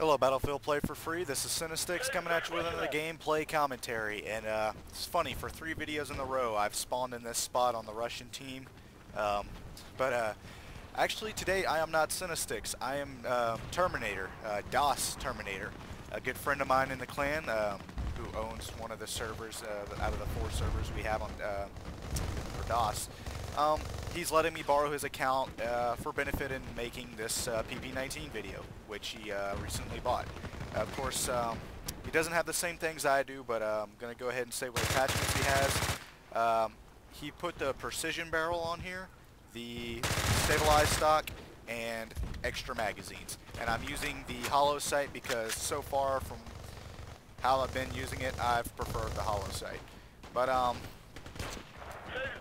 Hello, Battlefield Play for Free. This is CINNAStixx coming at you with another gameplay commentary. And it's funny, for 3 videos in a row, I've spawned in this spot on the Russian team. Actually, today I am not CINNAStixx. I am Terminator, DOS Terminator, a good friend of mine in the clan who owns one of the servers out of the 4 servers we have on for DOS. He's letting me borrow his account for benefit in making this PP-19 video, which he recently bought. Of course, he doesn't have the same things I do, but I'm going to go ahead and say what attachments he has. He put the precision barrel on here, the stabilized stock, and extra magazines. And I'm using the holo sight because so far from how I've been using it, I've preferred the holo sight. But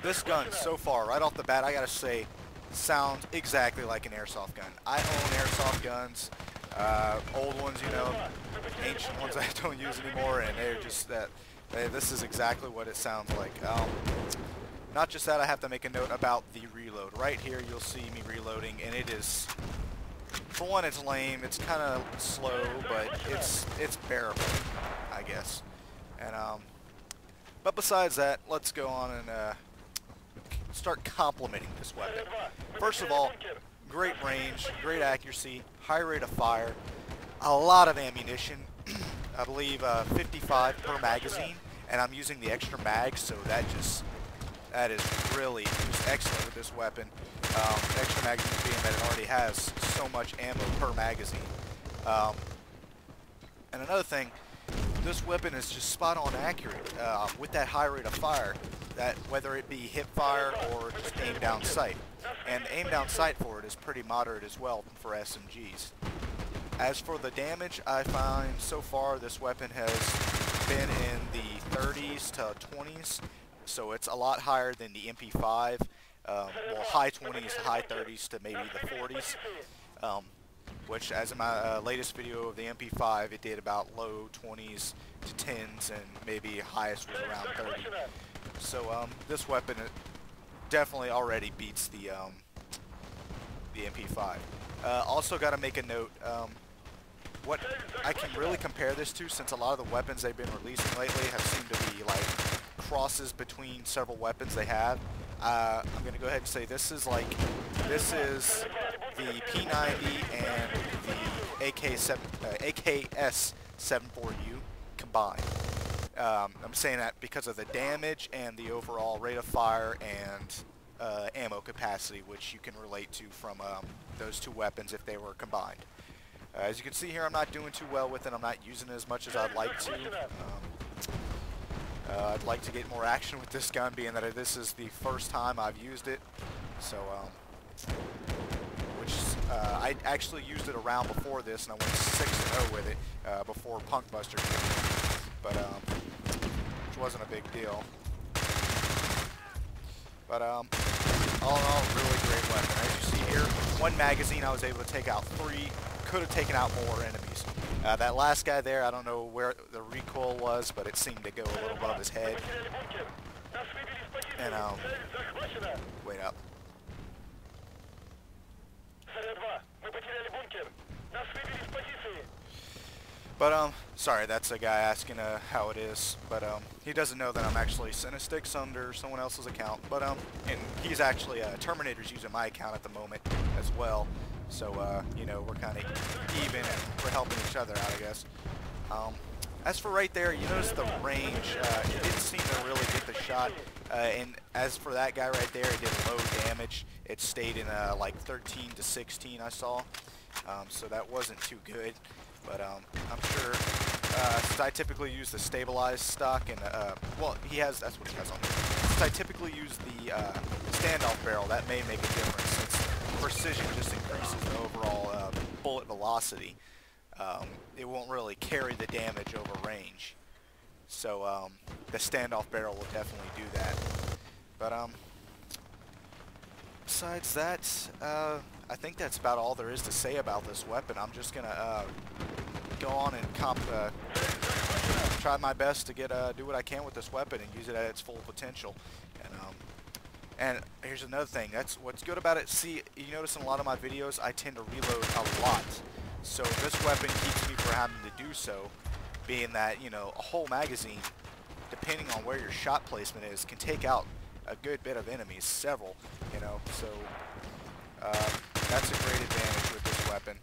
this gun, so far, right off the bat, I gotta say, sounds exactly like an airsoft gun. I own airsoft guns, old ones, you know, ancient ones I don't use anymore, and they're just that. This is exactly what it sounds like. Not just that, I have to make a note about the reload. Right here, you'll see me reloading, and it is, for one, it's lame. It's kind of slow, but it's bearable, I guess. And but besides that, let's go on and start complimenting this weapon. First of all, great range, great accuracy, high rate of fire, a lot of ammunition. I believe 55 per magazine, and I'm using the extra mag, so that is really just excellent with this weapon. Extra magazine being that it already has so much ammo per magazine. And another thing, this weapon is just spot on accurate with that high rate of fire, that whether it be hip fire or just aim down sight. And aim down sight for it is pretty moderate as well for SMGs. As for the damage, I find so far this weapon has been in the 30s to 20s, so it's a lot higher than the MP5. Well, high 20s to high 30s to maybe the 40s. Which, as in my latest video of the MP5, it did about low 20s to 10s, and maybe highest was around 30. So this weapon definitely already beats the MP5. Also got to make a note. What I can really compare this to, since a lot of the weapons they've been releasing lately have seemed to be like crosses between several weapons they have. I'm going to go ahead and say this is the P-90 and the AKS-74U combined. I'm saying that because of the damage and the overall rate of fire and ammo capacity, which you can relate to from those 2 weapons if they were combined. As you can see here, I'm not doing too well with it. I'm not using it as much as I'd like to. I'd like to get more action with this gun, being that this is the first time I've used it. So, I actually used it around before this, and I went 6-0 with it before punkbuster came, but which wasn't a big deal. But all in all, really great weapon. As you see here, 1 magazine I was able to take out 3. Could have taken out more enemies. That last guy there, I don't know where the recoil was, but it seemed to go a little above his head. And wait up. But sorry, that's a guy asking how it is. But he doesn't know that I'm actually CINNAStixx under someone else's account. But and he's actually Terminator's using my account at the moment as well. So you know, we're kind of even and we're helping each other out, I guess. As for right there, you notice the range. It didn't seem to really get the shot. And as for that guy right there, it did low damage. It stayed in like 13 to 16, I saw. So that wasn't too good. But I'm sure, since I typically use the stabilized stock, and well, that's what he has on there. Since I typically use the standoff barrel, that may make a difference, since precision just increases the overall bullet velocity. It won't really carry the damage over range. So the standoff barrel will definitely do that. But besides that, I think that's about all there is to say about this weapon. I'm just gonna go on and try my best to do what I can with this weapon and use it at its full potential. And here's another thing. That's what's good about it. See, you notice in a lot of my videos, I tend to reload a lot. So this weapon keeps me from having to do so, being that, you know, a whole magazine, depending on where your shot placement is, can take out a good bit of enemies, several, you know, so that's a great advantage with this weapon.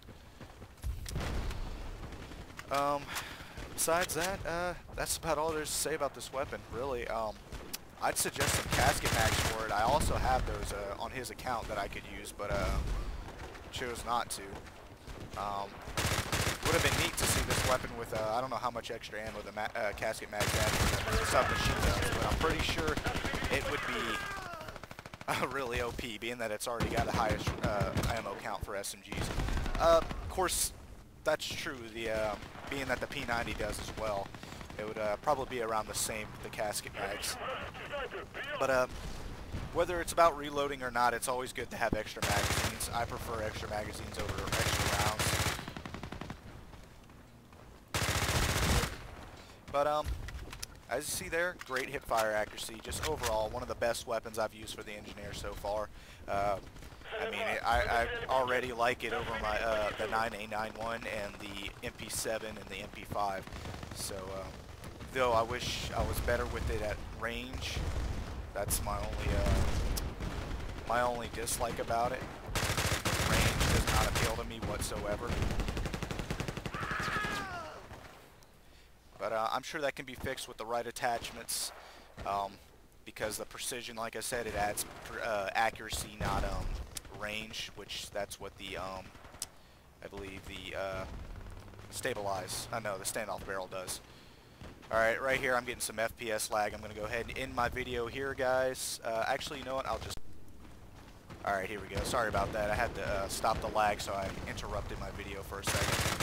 Besides that, that's about all there's to say about this weapon, really. I'd suggest some casket mags for it. I also have those on his account that I could use, but chose not to. Would have been neat to see this weapon with, I don't know how much extra ammo the casket mags add to the submachine guns, but I'm pretty sure it would be really OP, being that it's already got the highest ammo count for SMGs. Of course, that's true, being that the P-90 does as well. It would probably be around the same with the casket mags. But whether it's about reloading or not, it's always good to have extra magazines. I prefer extra magazines over extra rounds. But as you see there, great hip fire accuracy. Just overall, one of the best weapons I've used for the engineer so far. I mean, I already like it over my the 9A91 and the MP7 and the MP5. So, though I wish I was better with it at range, that's my only dislike about it. Range does not appeal to me whatsoever. But I'm sure that can be fixed with the right attachments, because the precision, like I said, it adds accuracy, not range, which that's what the I believe the stabilize, the standoff barrel does. Alright, right here I'm getting some FPS lag. I'm going to go ahead and end my video here, guys. Actually, you know what, I'll just... Alright, here we go. Sorry about that. I had to stop the lag, so I interrupted my video for a second.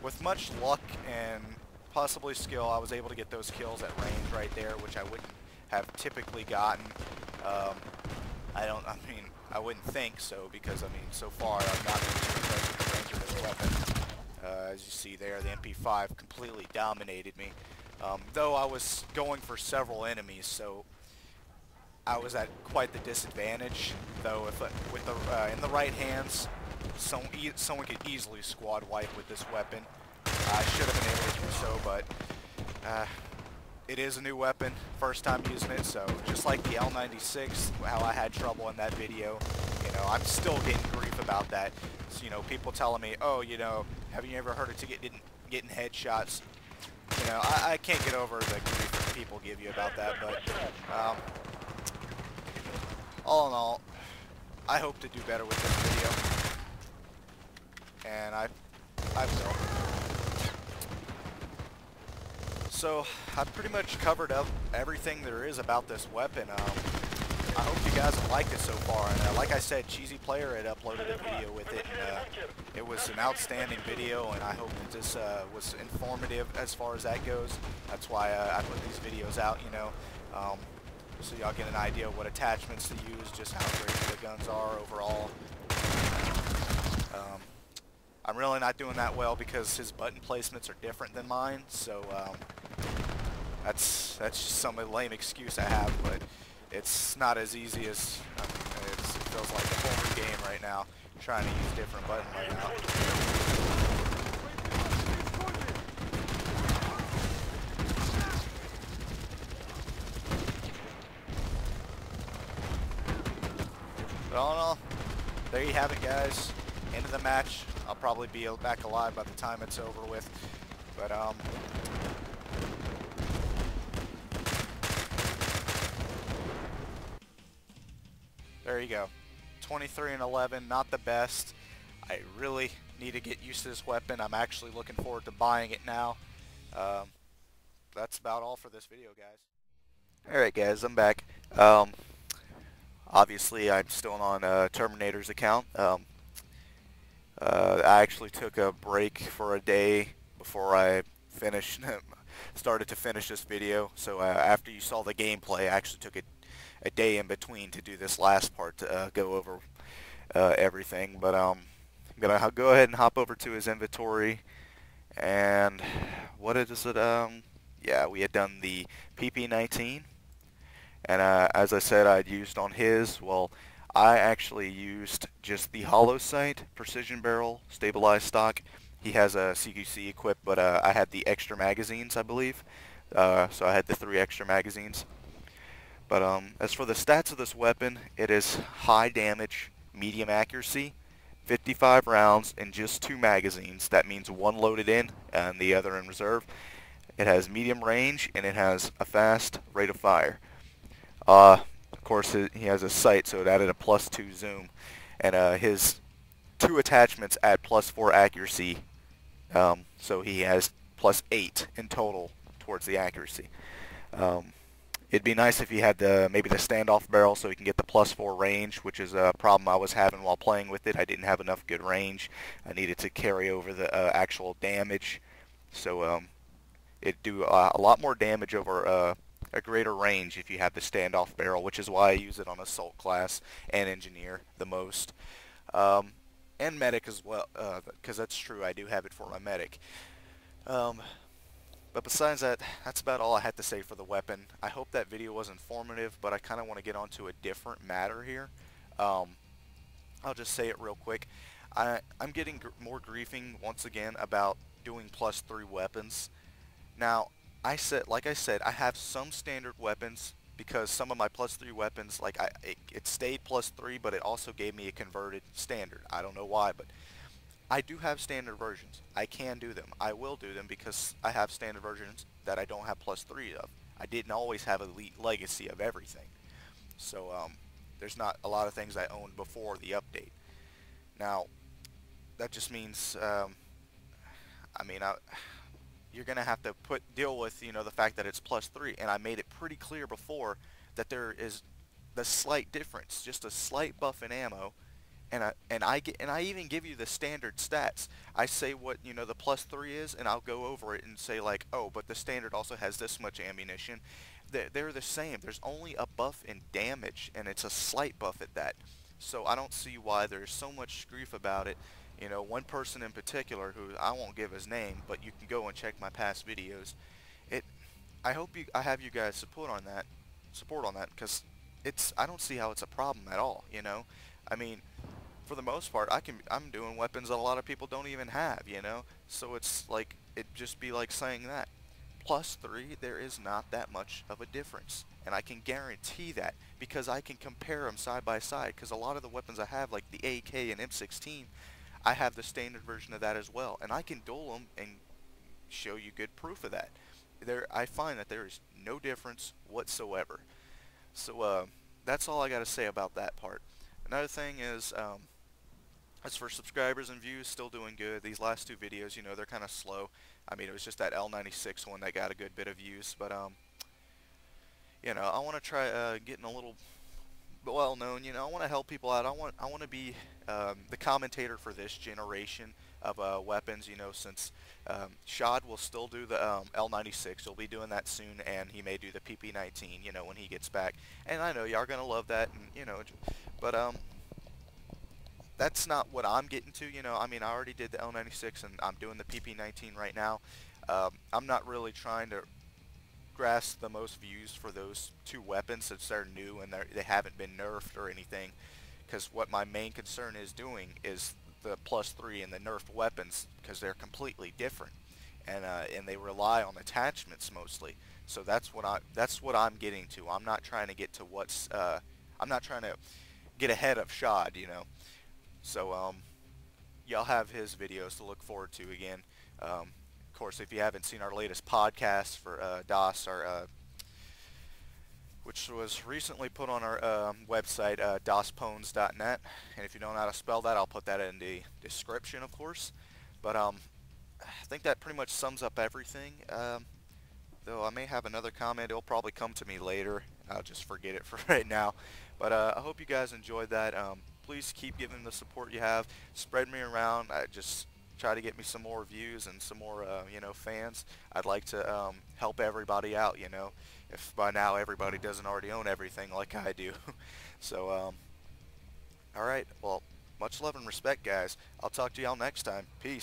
With much luck and possibly skill, I was able to get those kills at range right there, which I wouldn't have typically gotten. I wouldn't think so, because, I mean, so far I've not been too impressed with the range of this weapon. As you see there, the MP5 completely dominated me. Though I was going for several enemies, so I was at quite the disadvantage. Though, if with the in the right hands, someone could easily squad wipe with this weapon. I should have been able to do so, but it is a new weapon, first time using it, so just like the L96, how I had trouble in that video, you know, I'm still getting grief about that. So, you know, people telling me, oh, you know, have you ever heard of getting headshots? You know, I can't get over the grief that people give you about that, but all in all, I hope to do better with this video, and I will. So I've pretty much covered up everything there is about this weapon. I hope you guys have liked it so far. And like I said, Cheesy Player had uploaded a video with it, and it was an outstanding video. And I hope that this was informative as far as that goes. That's why I put these videos out, you know, so y'all get an idea of what attachments to use, just how great the guns are overall. I'm really not doing that well because his button placements are different than mine, so that's just some lame excuse I have, but it's not as easy as, it feels like a whole new game right now, trying to use different button layout. But all in all, there you have it, guys. End of the match. I'll probably be back alive by the time it's over with. But there you go. 23 and 11, not the best. I really need to get used to this weapon. I'm actually looking forward to buying it now. That's about all for this video, guys. Alright guys, I'm back. Obviously I'm still on Terminator's account. I actually took a break for a day before I started to finish this video. So after you saw the gameplay, I actually took a day in between to do this last part to go over everything. But I'm gonna go ahead and hop over to his inventory, and what what is it? Yeah, we had done the PP-19, and as I said, I'd used on his. Well, I actually used just the holo sight, precision barrel, stabilized stock. He has a CQC equipped, but I had the extra magazines, I believe. So I had the 3 extra magazines. But as for the stats of this weapon, it is high damage, medium accuracy, 55 rounds in just 2 magazines. That means 1 loaded in and the other in reserve. It has medium range and it has a fast rate of fire. Of course, he has a sight, so it added a +2 zoom, and his 2 attachments add +4 accuracy. So he has +8 in total towards the accuracy. It'd be nice if he had maybe the standoff barrel so he can get the +4 range, which is a problem I was having while playing with it. I didn't have enough good range. I needed to carry over the actual damage, so it'd do a lot more damage over a greater range if you have the standoff barrel, which is why I use it on assault class and engineer the most, and medic as well, because that's true, I do have it for my medic. But besides that, that's about all I had to say for the weapon. I hope that video was informative, but I kind of want to get on to a different matter here. I'll just say it real quick. I'm getting more griefing once again about doing +3 weapons. Now, like I said, I have some standard weapons because some of my +3 weapons, like it stayed +3, but it also gave me a converted standard. I don't know why, but I do have standard versions. I can do them. I will do them because I have standard versions that I don't have +3 of. I didn't always have Elite Legacy of everything. So there's not a lot of things I owned before the update. Now, that just means, you're going to have to deal with, the fact that it's +3. And I made it pretty clear before that there is the slight difference, just a slight buff in ammo. And I even give you the standard stats. I say what the +3 is, and I'll go over it and say like, oh, but the standard also has this much ammunition. They're the same. There's only a buff in damage, and it's a slight buff at that. So I don't see why there's so much grief about it. One person in particular, who I won't give his name, but you can go and check my past videos. I have you guys support on that, because I don't see how it's a problem at all. I mean, for the most part, I'm doing weapons that a lot of people don't even have, so it's like, it'd just be like saying that +3, there is not that much of a difference, and I can guarantee that because I can compare them side by side, because a lot of the weapons I have, like the AK and M16, I have the standard version of that as well, and I can duel them and show you good proof of that. I find that there is no difference whatsoever. So that's all I got to say about that part. Another thing is, as for subscribers and views, still doing good. These last 2 videos, they're kind of slow. I mean, it was just that L96 one that got a good bit of views, but I want to try getting a little well known. I want to help people out. I want to be the commentator for this generation of weapons. Since Shad will still do the L96, he'll be doing that soon, and he may do the PP-19. When he gets back. And I know y'all gonna love that, and but that's not what I'm getting to. I mean, I already did the L96, and I'm doing the PP-19 right now. I'm not really trying to grasp the most views for those 2 weapons since they're new and they haven't been nerfed or anything, because what my main concern is doing is the +3 and the nerfed weapons, because they're completely different, and they rely on attachments mostly. So that's what I'm getting to. I'm not trying to get to I'm not trying to get ahead of Shad, So y'all have his videos to look forward to again. Of course, if you haven't seen our latest podcast for DOS, which was recently put on our website, dospones.net, and if you don't know how to spell that, I'll put that in the description, of course. But I think that pretty much sums up everything. Though I may have another comment, it'll probably come to me later. I'll just forget it for right now. But I hope you guys enjoyed that. Please keep giving the support you have. Spread me around. Just try to get me some more views and some more, fans. I'd like to help everybody out, if by now everybody doesn't already own everything like I do. So, alright, well, much love and respect, guys. I'll talk to y'all next time. Peace.